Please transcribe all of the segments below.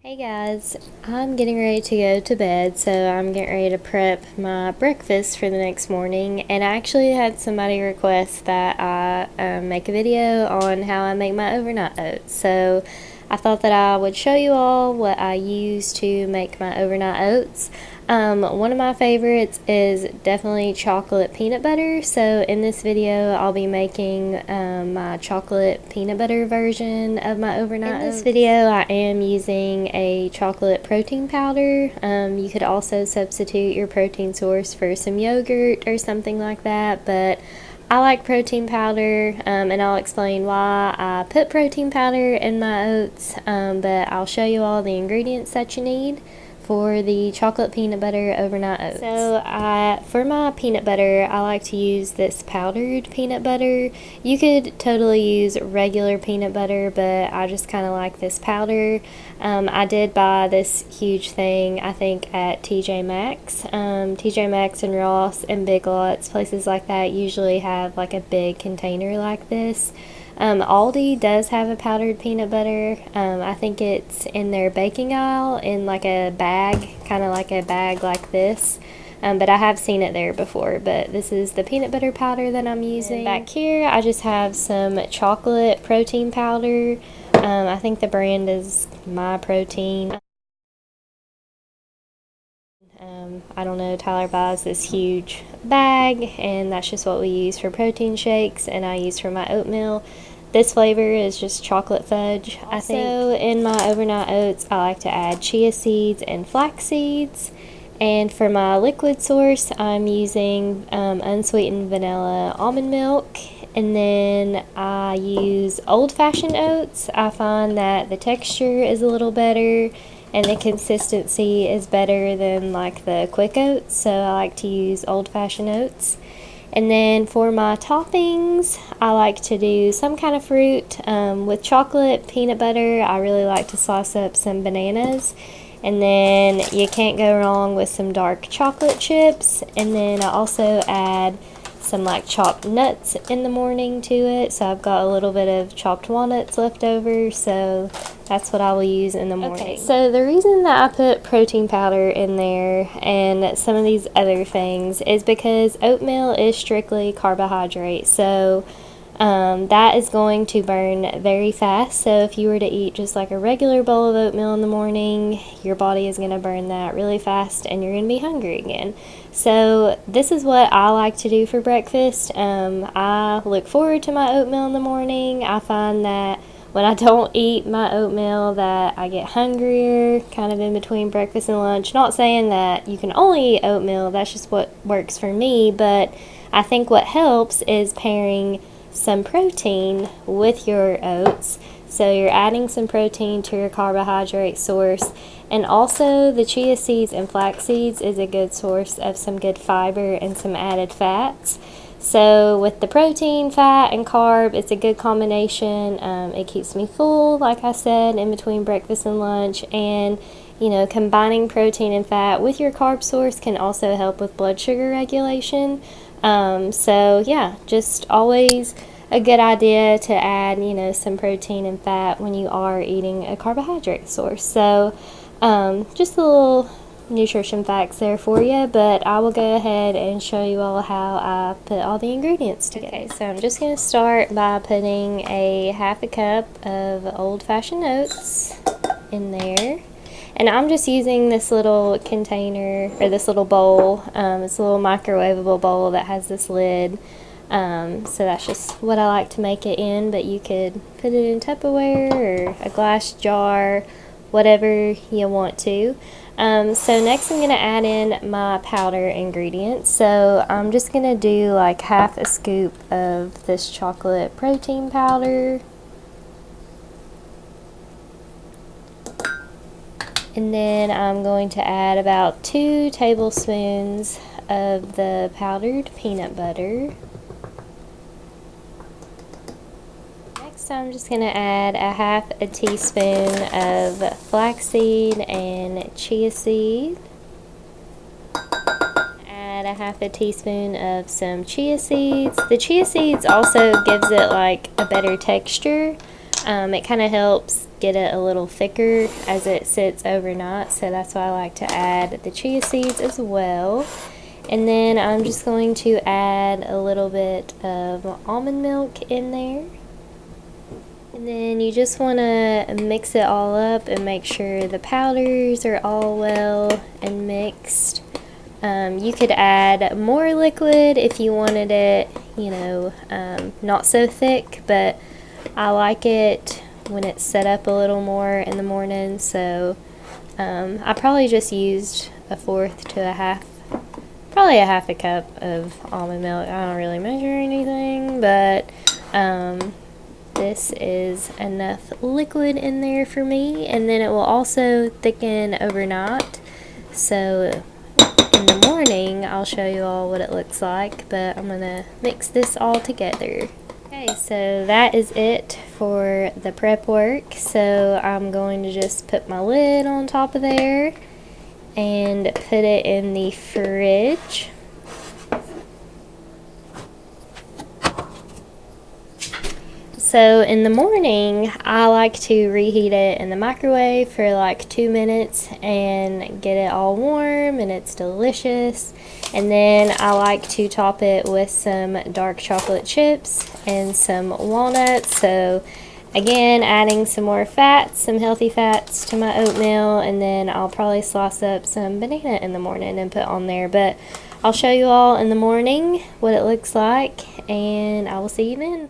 Hey guys, I'm getting ready to go to bed, so I'm getting ready to prep my breakfast for the next morning. And I actually had somebody request that I make a video on how I make my overnight oats. So I thought that I would show you all what I use to make my overnight oats. One of my favorites is definitely chocolate peanut butter. So in this video, I'll be making my chocolate peanut butter version of my overnight oats. In this video, I am using a chocolate protein powder. You could also substitute your protein source for some yogurt or something like that, but I like protein powder, and I'll explain why I put protein powder in my oats, but I'll show you all the ingredients that you need for the chocolate peanut butter overnight oats. So for my peanut butter, I like to use this powdered peanut butter. You could totally use regular peanut butter, but I just kind of like this powder. I did buy this huge thing, I think, at TJ Maxx. TJ Maxx and Ross and Big Lots, places like that, usually have like a big container like this. Aldi does have a powdered peanut butter. I think it's in their baking aisle in like a bag, kind of like a bag like this. But I have seen it there before. But this is the peanut butter powder that I'm using. And back here, I just have some chocolate protein powder. I think the brand is My Protein. I don't know, Tyler buys this huge bag, and that's just what we use for protein shakes, and I use for my oatmeal. This flavor is just chocolate fudge, I think. Also, in my overnight oats, I like to add chia seeds and flax seeds. And for my liquid source, I'm using unsweetened vanilla almond milk. And then I use old-fashioned oats. I find that the texture is a little better and the consistency is better than like the quick oats, so I like to use old-fashioned oats. And then for my toppings, I like to do some kind of fruit. With chocolate peanut butter, I really like to slice up some bananas. And then you can't go wrong with some dark chocolate chips. And then I also add some like chopped nuts in the morning to it. So I've got a little bit of chopped walnuts left over, so that's what I will use in the morning. Okay, so the reason that I put protein powder in there and some of these other things is because oatmeal is strictly carbohydrate. So that is going to burn very fast. So if you were to eat just like a regular bowl of oatmeal in the morning, your body is going to burn that really fast and you're going to be hungry again. So this is what I like to do for breakfast. I look forward to my oatmeal in the morning. I find that when I don't eat my oatmeal that I get hungrier kind of in between breakfast and lunch. Not saying that you can only eat oatmeal, that's just what works for me, but I think what helps is pairing some protein with your oats. So you're adding some protein to your carbohydrate source, and also the chia seeds and flax seeds is a good source of some good fiber and some added fats. So with the protein, fat, and carb, it's a good combination. It keeps me full, like I said, in between breakfast and lunch, and you know, combining protein and fat with your carb source can also help with blood sugar regulation. So yeah, just always a good idea to add, you know, some protein and fat when you are eating a carbohydrate source. So just a little nutrition facts there for you, but I will go ahead and show you all how I put all the ingredients together. Okay, so I'm just going to start by putting a half a cup of old-fashioned oats in there. And I'm just using this little container, or this little bowl. It's a little microwavable bowl that has this lid. So that's just what I like to make it in, but you could put it in Tupperware or a glass jar, whatever you want to. So next I'm going to add in my powder ingredients. So I'm just going to do like half a scoop of this chocolate protein powder. And then I'm going to add about 2 tablespoons of the powdered peanut butter. Next I'm just going to add a half a teaspoon of flaxseed and chia seed. Add a half a teaspoon of some chia seeds. The chia seeds also gives it like a better texture. It kind of helps get it a little thicker as it sits overnight, so that's why I like to add the chia seeds as well. And then I'm just going to add a little bit of almond milk in there. And then you just want to mix it all up and make sure the powders are all well and mixed. You could add more liquid if you wanted it, you know, not so thick, but I like it when it's set up a little more in the morning, so I probably just used a fourth to a half, probably a half a cup of almond milk. I don't really measure anything, but this is enough liquid in there for me, and then it will also thicken overnight, so in the morning I'll show you all what it looks like, but I'm gonna mix this all together. Okay, so that is it for the prep work. So I'm going to just put my lid on top of there and put it in the fridge. So in the morning, I like to reheat it in the microwave for like 2 minutes and get it all warm, and it's delicious. And then I like to top it with some dark chocolate chips and some walnuts. So again, adding some more fats, some healthy fats to my oatmeal, and then I'll probably slice up some banana in the morning and put on there. But I'll show you all in the morning what it looks like, and I will see you then.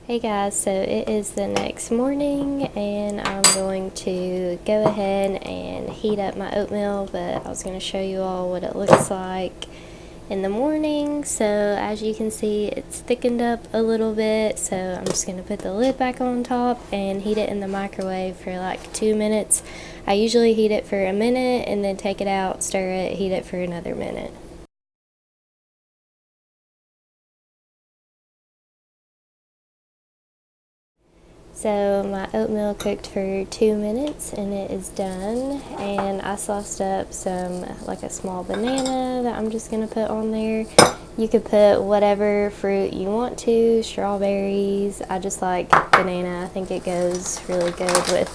Hey guys, so it is the next morning and I'm going to go ahead and heat up my oatmeal, but I was going to show you all what it looks like in the morning. So as you can see, it's thickened up a little bit, so I'm just going to put the lid back on top and heat it in the microwave for like 2 minutes. I usually heat it for a minute and then take it out, stir it, heat it for another minute. So my oatmeal cooked for 2 minutes and it is done, and I sliced up some, like a small banana that I'm just going to put on there. You could put whatever fruit you want to, strawberries. I just like banana. I think it goes really good with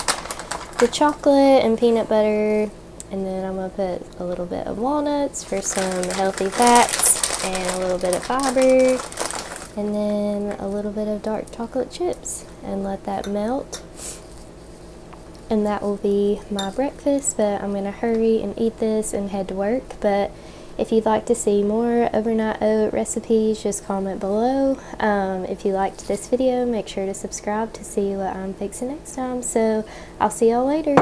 the chocolate and peanut butter. And then I'm going to put a little bit of walnuts for some healthy fats and a little bit of fiber. And then a little bit of dark chocolate chips, and let that melt. And that will be my breakfast, but I'm going to hurry and eat this and head to work. But if you'd like to see more overnight oat recipes, just comment below. If you liked this video, make sure to subscribe to see what I'm fixing next time. So I'll see y'all later.